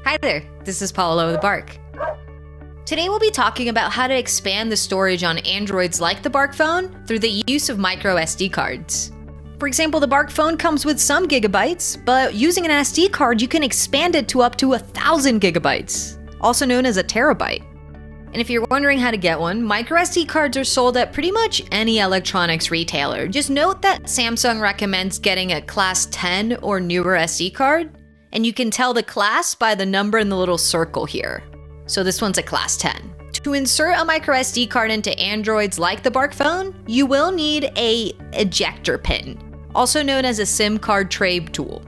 Hi there, this is Paulo the Bark. Today we'll be talking about how to expand the storage on Androids like the Bark phone through the use of micro SD cards. For example, the Bark phone comes with some gigabytes, but using an SD card you can expand it to up to 1,000 gigabytes, also known as a terabyte. And if you're wondering how to get one, micro SD cards are sold at pretty much any electronics retailer. Just note that Samsung recommends getting a class 10 or newer SD card, and you can tell the class by the number in the little circle here. So this one's a class 10. To insert a micro SD card into Androids like the Bark phone, you will need a ejector pin, also known as a SIM card tray tool.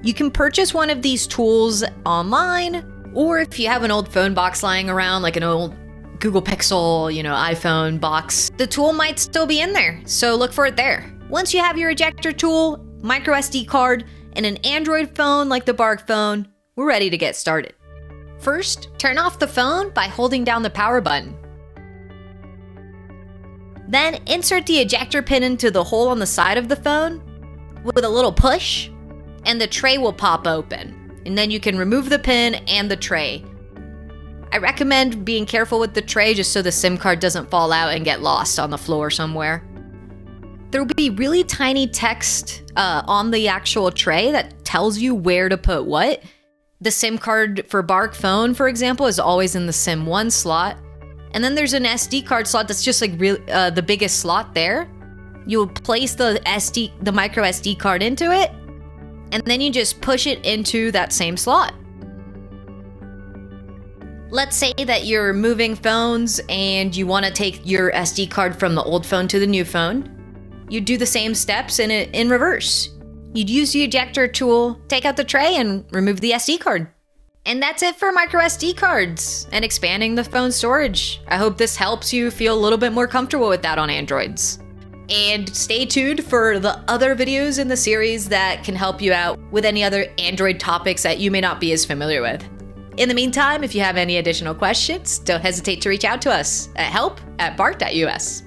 You can purchase one of these tools online, or if you have an old phone box lying around, like an old Google Pixel, iPhone box, the tool might still be in there, so look for it there. Once you have your ejector tool, micro SD card, and an Android phone like the Bark phone, we're ready to get started. First, turn off the phone by holding down the power button. Then insert the ejector pin into the hole on the side of the phone with a little push, and the tray will pop open. And then you can remove the pin and the tray. I recommend being careful with the tray just so the SIM card doesn't fall out and get lost on the floor somewhere. There will be really tiny text on the actual tray that tells you where to put what. The SIM card for Bark phone, for example, is always in the SIM 1 slot. And then there's an SD card slot that's just like the biggest slot there. You'll place the micro SD card into it, and then you just push it into that same slot. Let's say that you're moving phones and you want to take your SD card from the old phone to the new phone. You'd do the same steps in reverse. You'd use the ejector tool, take out the tray, and remove the SD card. And that's it for micro SD cards and expanding the phone storage. I hope this helps you feel a little bit more comfortable with that on Androids. And stay tuned for the other videos in the series that can help you out with any other Android topics that you may not be as familiar with. In the meantime, if you have any additional questions, don't hesitate to reach out to us at help@bark.us.